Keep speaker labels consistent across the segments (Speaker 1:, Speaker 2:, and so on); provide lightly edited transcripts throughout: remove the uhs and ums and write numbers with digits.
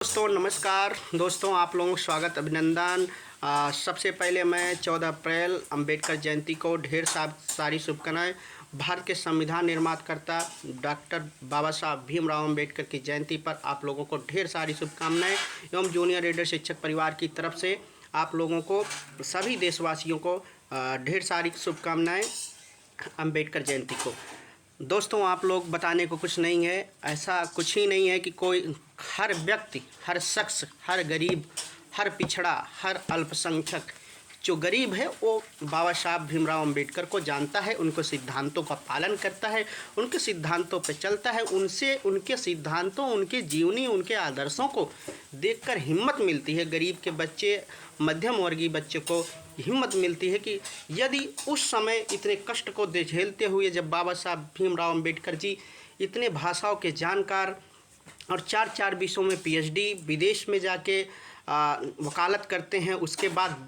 Speaker 1: दोस्तों नमस्कार। दोस्तों आप लोगों का स्वागत अभिनंदन। सबसे पहले मैं 14 अप्रैल अंबेडकर जयंती को ढेर सारी शुभकामनाएं। भारत के संविधान निर्माताकर्ता डॉक्टर बाबा साहब भीमराव अंबेडकर की जयंती पर आप लोगों को ढेर सारी शुभकामनाएं एवं जूनियर रीडर शिक्षक परिवार की तरफ से आप लोगों को सभी देशवासियों को ढेर सारी शुभकामनाएं अंबेडकर जयंती को। दोस्तों आप लोग बताने को कुछ नहीं है, ऐसा कुछ ही नहीं है कि कोई हर व्यक्ति, हर शख्स, हर गरीब, हर पिछड़ा, हर अल्पसंख्यक जो गरीब है वो बाबा साहब भीमराव अंबेडकर को जानता है, उनके सिद्धांतों का पालन करता है, उनके सिद्धांतों पर चलता है। उनसे उनके सिद्धांतों, उनके जीवनी, उनके आदर्शों को देखकर हिम्मत मिलती है। गरीब के बच्चे, मध्यम वर्गीय बच्चे को हिम्मत मिलती है कि यदि उस समय इतने कष्ट को झेलते हुए जब बाबा साहब भीमराव अंबेडकर जी इतने भाषाओं के जानकार और चार विषयों में पीएचडी, विदेश में जाके वकालत करते हैं, उसके बाद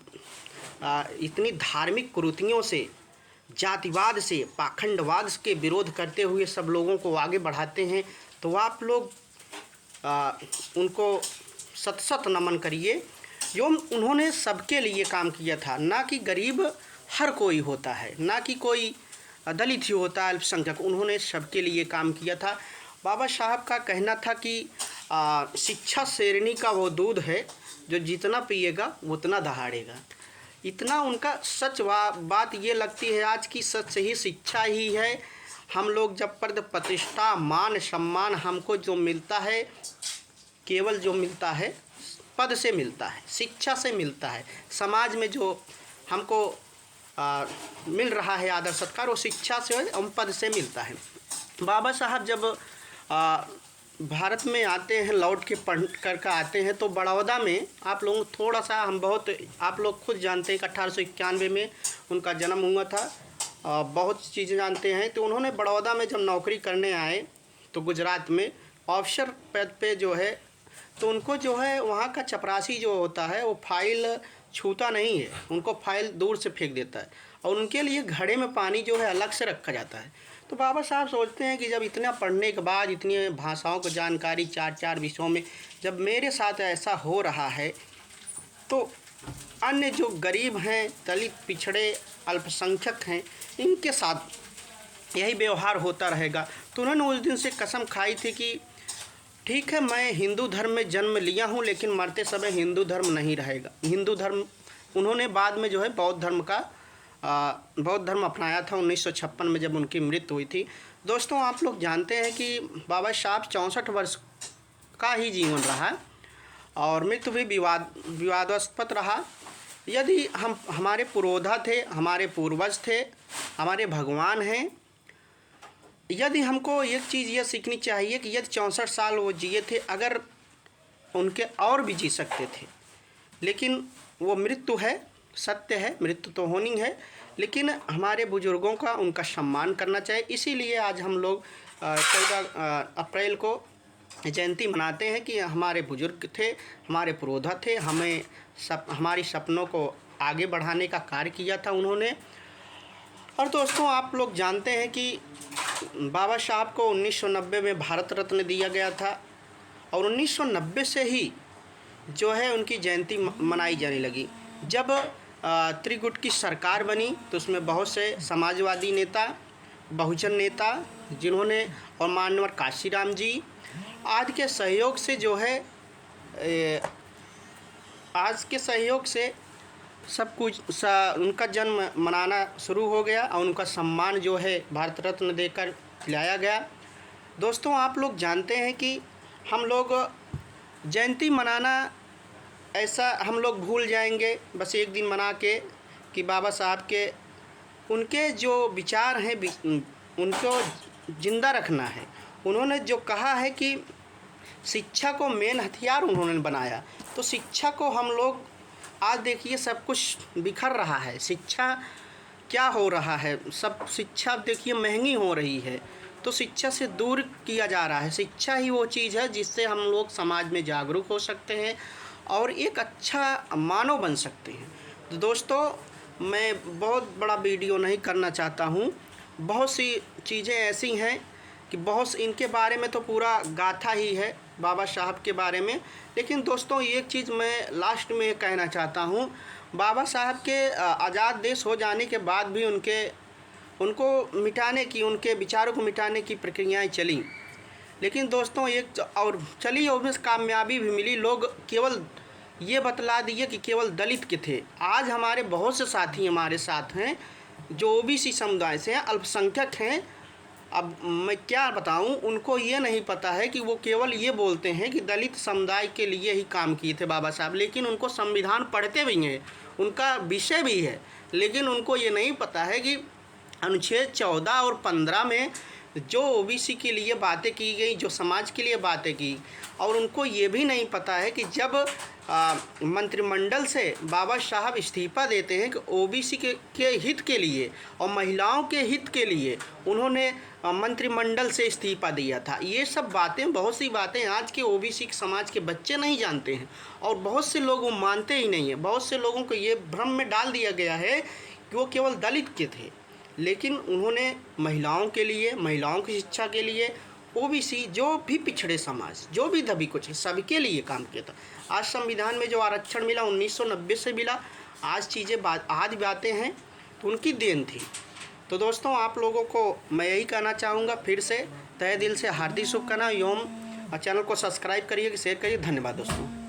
Speaker 1: इतनी धार्मिक कुरीतियों से, जातिवाद से, पाखंडवाद के विरोध करते हुए सब लोगों को आगे बढ़ाते हैं, तो आप लोग उनको सत सत नमन करिए। जो उन्होंने सबके लिए काम किया था, ना कि गरीब हर कोई होता है, ना कि कोई दलित ही होता है, अल्पसंख्यक, उन्होंने सबके लिए काम किया था। बाबा साहब का कहना था कि शिक्षा शेरनी का वो दूध है जो जितना पिएगा उतना दहाड़ेगा। इतना उनका सच बात ये लगती है आज की सच ही शिक्षा ही है। हम लोग जब पद प्रतिष्ठा, मान सम्मान हमको जो मिलता है, केवल जो मिलता है पद से मिलता है, शिक्षा से मिलता है। समाज में जो हमको मिल रहा है आदर सत्कार, वो शिक्षा से और पद से मिलता है। बाबा साहब जब भारत में आते हैं, लौट के पढ़ कर आते हैं, तो बड़ौदा में आप लोग थोड़ा सा आप लोग खुद जानते हैं कि 1891 में उनका जन्म हुआ था। बहुत चीज़ें जानते हैं। तो उन्होंने बड़ौदा में जब नौकरी करने आए तो गुजरात में ऑफिसर पद पे जो है, तो उनको जो है वहाँ का चपरासी जो होता है वो फाइल छूता नहीं है, उनको फाइल दूर से फेंक देता है और उनके लिए घड़े में पानी जो है अलग से रखा जाता है। तो बाबा साहब सोचते हैं कि जब इतना पढ़ने के बाद, इतनी भाषाओं की जानकारी, चार विषयों में जब मेरे साथ ऐसा हो रहा है, तो अन्य जो गरीब हैं, दलित, पिछड़े, अल्पसंख्यक हैं, इनके साथ यही व्यवहार होता रहेगा। तो उन्होंने उस दिन से कसम खाई थी कि ठीक है, मैं हिंदू धर्म में जन्म लिया हूँ, लेकिन मरते समय हिंदू धर्म नहीं रहेगा। हिंदू धर्म उन्होंने बाद में जो है बौद्ध धर्म अपनाया था 1956 में जब उनकी मृत्यु हुई थी। दोस्तों आप लोग जानते हैं कि बाबा साहब 64 वर्ष का ही जीवन रहा और मृत्यु भी विवादास्पद रहा। यदि हमारे पुरोधा थे, हमारे पूर्वज थे, हमारे भगवान हैं, यदि हमको एक चीज़ ये सीखनी चाहिए कि यदि 64 साल वो जिए थे, अगर उनके और भी जी सकते थे, लेकिन वो मृत्यु है, सत्य है, मृत्यु तो होनी है, लेकिन हमारे बुजुर्गों का उनका सम्मान करना चाहिए। इसीलिए आज हम लोग 14 अप्रैल को जयंती मनाते हैं कि हमारे बुजुर्ग थे, हमारे पुरोधा थे, हमारी सपनों को आगे बढ़ाने का कार्य किया था उन्होंने। और दोस्तों आप लोग जानते हैं कि बाबा साहब को 1990 में भारत रत्न दिया गया था और 1990 से ही जो है उनकी जयंती मनाई जाने लगी। जब त्रिगुट की सरकार बनी तो उसमें बहुत से समाजवादी नेता, बहुजन नेता, जिन्होंने और माननीय काशीराम जी आज के सहयोग से जो है आज के सहयोग से सब कुछ उनका जन्म मनाना शुरू हो गया और उनका सम्मान जो है भारत रत्न देकर दिलाया गया। दोस्तों आप लोग जानते हैं कि हम लोग जयंती मनाना ऐसा हम लोग भूल जाएंगे बस एक दिन मना के कि बाबा साहब के उनके जो विचार हैं उनको ज़िंदा रखना है। उन्होंने जो कहा है कि शिक्षा को मेन हथियार उन्होंने बनाया, तो शिक्षा को हम लोग आज देखिए सब कुछ बिखर रहा है। शिक्षा क्या हो रहा है, सब शिक्षा देखिए महंगी हो रही है, तो शिक्षा से दूर किया जा रहा है। शिक्षा ही वो चीज़ है जिससे हम लोग समाज में जागरूक हो सकते हैं और एक अच्छा मानव बन सकते हैं। तो दोस्तों मैं बहुत बड़ा वीडियो नहीं करना चाहता हूँ, बहुत सी चीज़ें ऐसी हैं कि बहुत इनके बारे में तो पूरा गाथा ही है बाबा साहब के बारे में। लेकिन दोस्तों एक चीज़ मैं लास्ट में कहना चाहता हूँ, बाबा साहब के आज़ाद देश हो जाने के बाद भी उनको मिटाने की, उनके विचारों को मिटाने की प्रक्रियाएं चली, लेकिन दोस्तों एक और चली और उसमें कामयाबी भी मिली। लोग केवल ये बतला दिए कि केवल दलित के थे। आज हमारे बहुत से साथी हमारे साथ हैं जो ओबीसी समुदाय से हैं, अल्पसंख्यक हैं। अब मैं क्या बताऊं, उनको ये नहीं पता है कि वो केवल ये बोलते हैं कि दलित समुदाय के लिए ही काम किए थे बाबा साहब, लेकिन उनको संविधान पढ़ते भी हैं, उनका विषय भी है, लेकिन उनको ये नहीं पता है कि अनुच्छेद 14 और 15 में जो ओबीसी के लिए बातें की गई, जो समाज के लिए बातें की, और उनको ये भी नहीं पता है कि जब मंत्रिमंडल से बाबा साहब इस्तीफ़ा देते हैं कि ओबीसी के हित के लिए और महिलाओं के हित के लिए उन्होंने मंत्रिमंडल से इस्तीफ़ा दिया था। ये सब बातें, बहुत सी बातें आज के ओबीसी समाज के बच्चे नहीं जानते हैं और बहुत से लोग वो मानते ही नहीं हैं। बहुत से लोगों को ये भ्रम में डाल दिया गया है कि वो केवल दलित के थे, लेकिन उन्होंने महिलाओं के लिए, महिलाओं की शिक्षा के लिए, ओबीसी जो भी पिछड़े समाज, जो भी दबी कुछ, सबके लिए काम किया था। आज संविधान में जो आरक्षण मिला 1990 से मिला, आज बातें हैं तो उनकी देन थी। तो दोस्तों आप लोगों को मैं यही कहना चाहूँगा, फिर से तहे दिल से हार्दिक शुभकामनाएं। चैनल को सब्सक्राइब करिए, शेयर करिए। धन्यवाद दोस्तों।